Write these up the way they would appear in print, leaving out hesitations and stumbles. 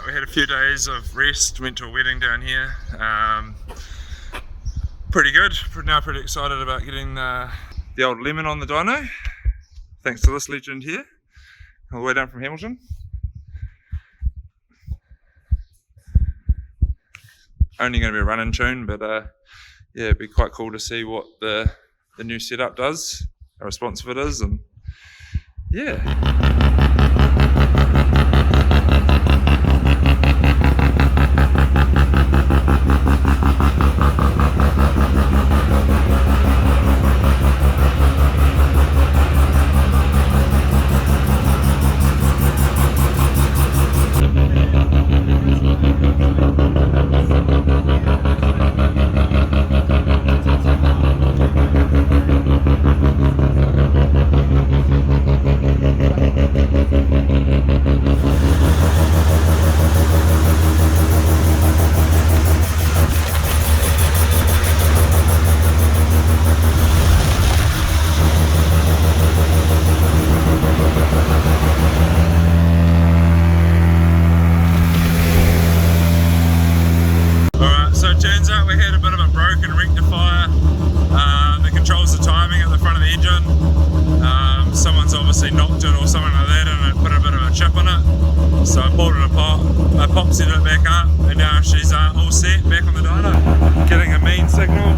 we had a few days of rest, went to a wedding down here. Pretty good. Now pretty excited about getting the old lemon on the dyno, thanks to this legend here, all the way down from Hamilton. Only going to be a run-in tune, but yeah, it'd be quite cool to see what the new setup does, how responsive it is, and yeah. Turns out we had a bit of a broken rectifier that controls the timing at the front of the engine. Someone's obviously knocked it or something like that and it put a bit of a chip in it. So I pulled it apart, I popsied it back up, and now she's all set back on the dyno. Getting a mean signal.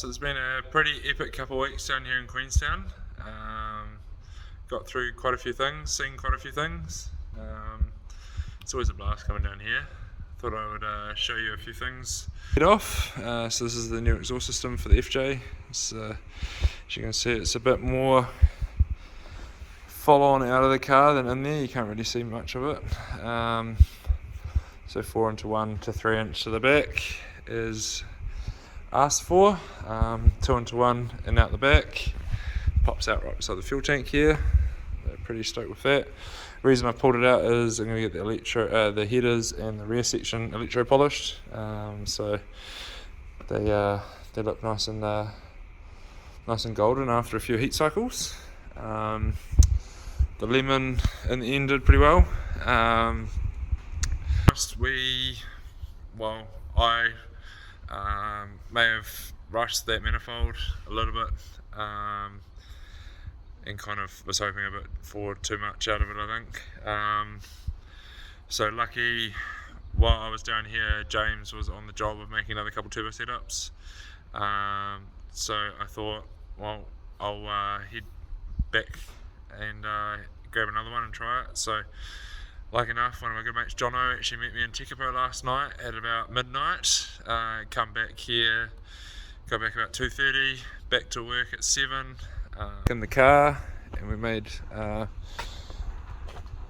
So it's been a pretty epic couple of weeks down here in Queenstown. Got through quite a few things, seen quite a few things. It's always a blast coming down here. Thought I would show you a few things. Head off. So this is the new exhaust system for the FJ. As you can see, it's a bit more full on out of the car than in there. You can't really see much of it. So 4 into 1 to 3 inch to the back is asked for. 2 into 1 and out the back. Pops out right beside the fuel tank here. They're pretty stoked with that. The reason I pulled it out is I'm going to get the headers and the rear section electro polished. So they look nice and golden after a few heat cycles. The lemon in the end did pretty well. I may have rushed that manifold a little bit, and kind of was hoping a bit for too much out of it, I think. So lucky, while I was down here, James was on the job of making another couple turbo setups. So I thought, well, I'll head back and grab another one and try it. So like enough, one of my good mates, Jono, actually met me in Tekapo last night at about midnight. Come back here, go back about 2:30, back to work at 7. In the car, and we made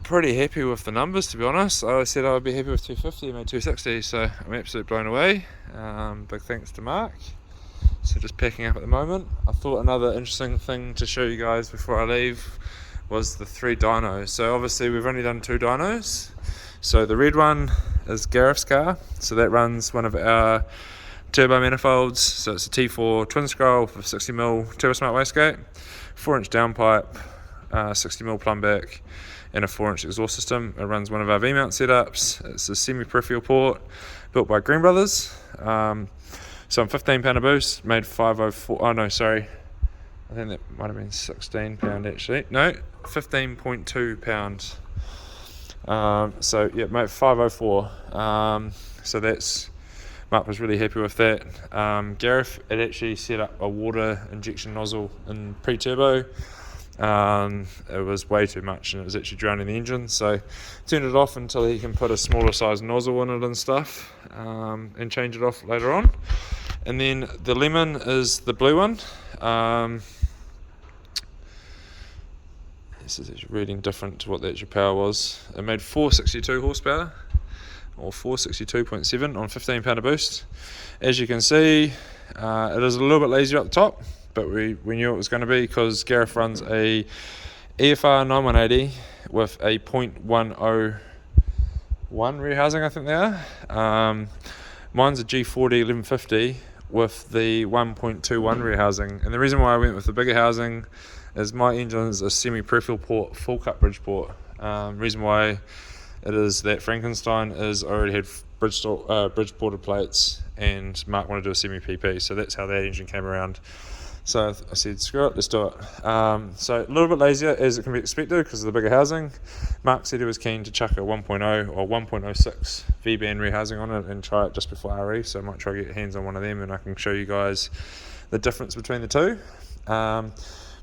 pretty happy with the numbers, to be honest. I always said I would be happy with 250, I made 260, so I'm absolutely blown away. Big thanks to Mark. So just packing up at the moment. I thought another interesting thing to show you guys before I leave was the 3 dynos. So obviously we've only done 2 dynos. So the red one is Gareth's car, so that runs one of our turbo manifolds. So it's a T4 twin scroll with 60mm turbo smart wastegate, 4-inch downpipe, 60mm plumb back, and a 4-inch exhaust system. It runs one of our V-mount setups. It's a semi-peripheral port built by Green Brothers. So I'm 15 pound a boost, made 504. Oh no, sorry. I think that might have been 16 pound actually. No, 15.2 pounds. So yeah, made 504. So that's, Mark was really happy with that. Gareth had actually set up a water injection nozzle in pre-turbo. It was way too much and it was actually drowning the engine, so turned it off until he can put a smaller size nozzle in it and stuff, and change it off later on. And then the lemon is the blue one. This is actually reading different to what the actual power was. It made 462 horsepower, or 462.7 on 15 pound a boost. As you can see, it is a little bit lazier at the top, but we knew it was going to be because Gareth runs a EFR 9180 with a 0.101 rear housing, I think they are. Mine's a G40 1150 with the 1.21 rear housing, and the reason why I went with the bigger housing is my engine is a semi-peripheral port, full cut bridge port. Reason why it is that Frankenstein is already had bridge ported plates, and Mark wanted to do a semi-PP, so that's how that engine came around. So I said, screw it, let's do it. So a little bit lazier as it can be expected because of the bigger housing. Mark said he was keen to chuck a 1.0 or 1.06 V-band rear housing on it and try it just before RE, so I might try to get hands on one of them and I can show you guys the difference between the two.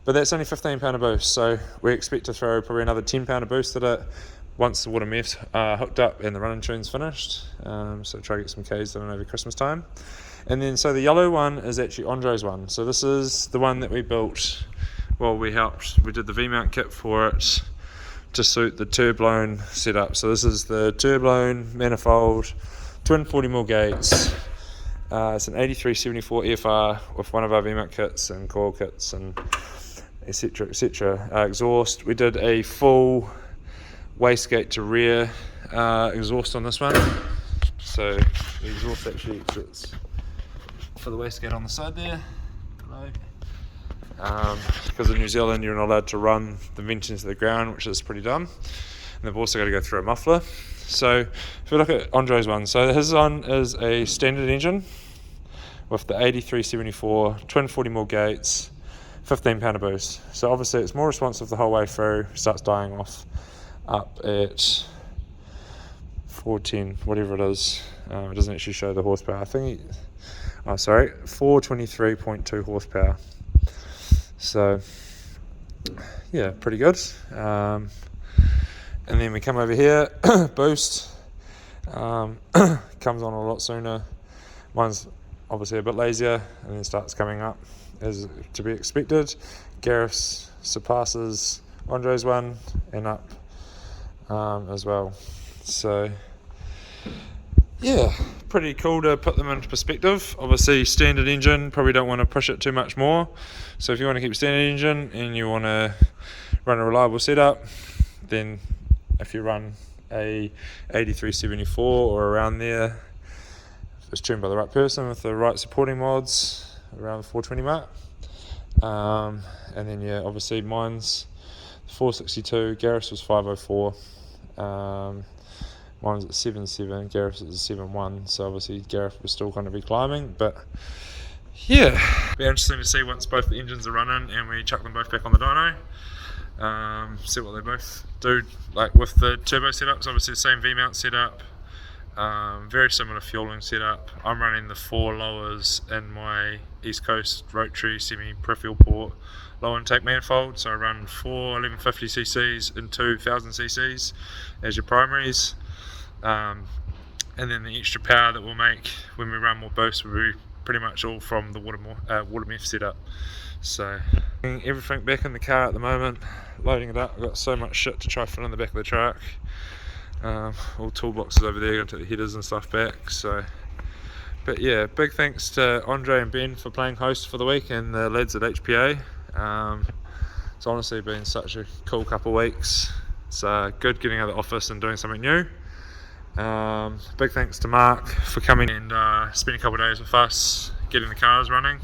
But that's only 15 pound a boost, so we expect to throw probably another 10 pound a boost at it once the water MEF's hooked up and the running tune's finished. So try to get some Ks done over Christmas time. And then so the yellow one is actually Andre's one. So this is the one that we built, well, we did the V-mount kit for it to suit the turblown setup. So this is the turblown manifold, twin 40mm gates. It's an 8374 EFR with one of our V-mount kits and coil kits and etc, etc. Exhaust, we did a full wastegate to rear exhaust on this one. So the exhaust actually exits for the wastegate on the side there. Because in New Zealand you're not allowed to run the vent into the ground, which is pretty dumb. And they've also got to go through a muffler. So if we look at Andre's one, so his one is a standard engine with the 8374 twin 40mm gates, 15 pound a boost. So obviously it's more responsive the whole way through, starts dying off up at 410, whatever it is. It doesn't actually show the horsepower. I think, 423.2 horsepower. So, yeah, pretty good. And then we come over here, boost. Comes on a lot sooner. Mine's obviously a bit lazier, and then starts coming up as to be expected. Gareth's surpasses Andre's one and up as well. So yeah, pretty cool to put them into perspective. Obviously standard engine, probably don't want to push it too much more. So if you want to keep standard engine and you want to run a reliable setup, then if you run a 8374 or around there, if it's tuned by the right person with the right supporting mods, around the 420 mark. And then yeah, obviously mine's 462, Gareth's was 504. Mine's at 7.7, Gareth's at 7.1, so obviously Gareth will still kind of be climbing, but yeah, be interesting to see once both the engines are running and we chuck them both back on the dyno. See what they both do, like with the turbo setups. Obviously the same V-mount setup, very similar fueling setup. I'm running the 4 lowers in my East Coast rotary semi-peripheral port low intake manifold, so I run 4 1150cc's and 2 1000cc's as your primaries, and then the extra power that we'll make when we run more boost will be pretty much all from the water MEF setup. So everything back in the car at the moment, loading it up. I've got so much shit to try to fit in the back of the truck. All toolboxes over there, going to the headers and stuff back. So, but yeah, big thanks to Andre and Ben for playing host for the week, and the lads at HPA. It's honestly been such a cool couple of weeks. It's good getting out of the office and doing something new. Big thanks to Mark for coming and spending a couple of days with us, getting the cars running.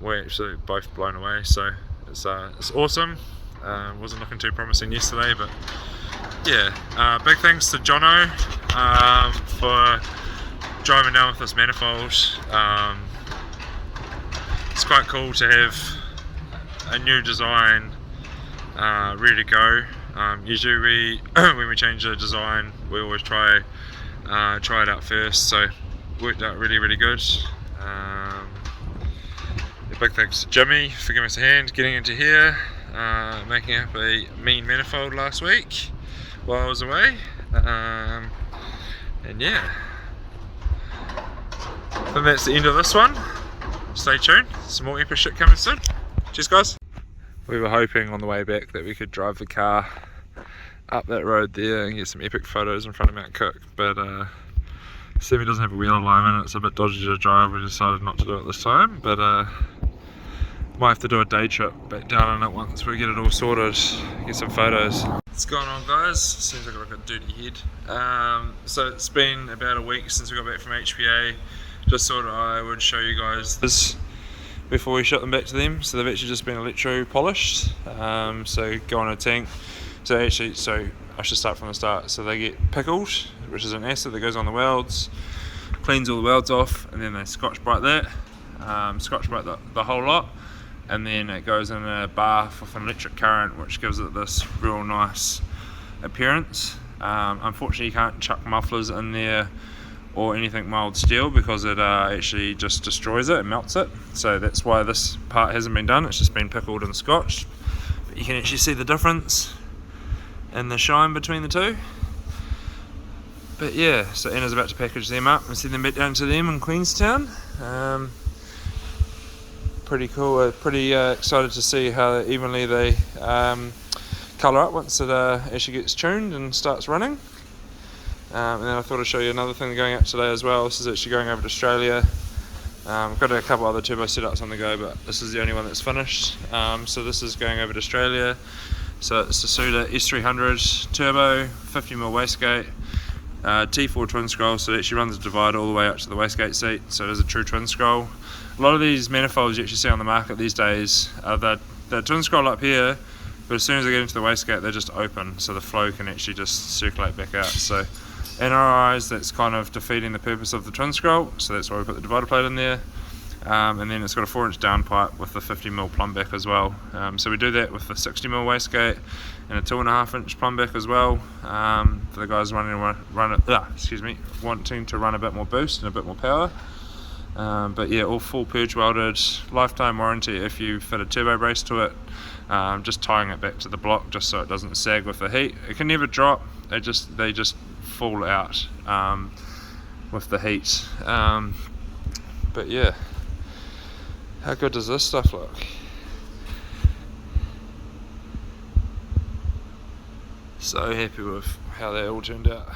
We're actually both blown away, so it's awesome. Wasn't looking too promising yesterday, but yeah, big thanks to Jono for driving down with this manifold. It's quite cool to have a new design ready to go. Usually when we change the design, we always try it out first, so it worked out really good. Big thanks to Jimmy for giving us a hand getting into here, making up a mean manifold last week while I was away, and yeah, I think that's the end of this one. Stay tuned, some more epic shit coming soon. Cheers guys. We were hoping on the way back that we could drive the car up that road there and get some epic photos in front of Mount Cook, but Sammy doesn't have a wheel alignment, it's a bit dodgy to drive. We decided not to do it this time, but might have to do a day trip back down on it once we get it all sorted, get some photos. What's going on guys? Seems like I've got a dirty head. So it's been about a week since we got back from HPA. Just thought I would show you guys this before we ship them back to them. So they've actually just been electro polished, so go on a tank. So I should start from the start. So they get pickled, which is an acid that goes on the welds, cleans all the welds off, and then they scotch brite that, scotch brite the whole lot, and then it goes in a bath with an electric current, which gives it this real nice appearance. Unfortunately you can't chuck mufflers in there or anything mild steel because it actually just destroys it and melts it. So that's why this part hasn't been done, it's just been pickled and scotched. But you can actually see the difference and the shine between the two. But yeah, so Anna's about to package them up and send them back down to them in Queenstown. Pretty cool, pretty excited to see how evenly they colour up once it actually gets tuned and starts running. And then I thought I'd show you another thing going out today as well. This is actually going over to Australia. I've got a couple other turbo setups on the go, but this is the only one that's finished. So this is going over to Australia. So it's the Suda S300 turbo, 50mm wastegate, T4 twin scroll, so it actually runs the divider all the way up to the wastegate seat, so it is a true twin scroll. A lot of these manifolds you actually see on the market these days are the twin scroll up here, but as soon as they get into the wastegate they're just open, so the flow can actually just circulate back out. So in our eyes that's kind of defeating the purpose of the twin scroll, so that's why we put the divider plate in there. and then it's got a 4-inch downpipe with the 50mm plumback as well. So we do that with the 60mm wastegate and a 2.5-inch plumback as well, for the guys wanting to run a bit more boost and a bit more power. But yeah, all full purge welded, lifetime warranty if you fit a turbo brace to it. Just tying it back to the block just so it doesn't sag with the heat. It can never drop, they just fall out with the heat. But yeah, how good does this stuff look? So happy with how they all turned out.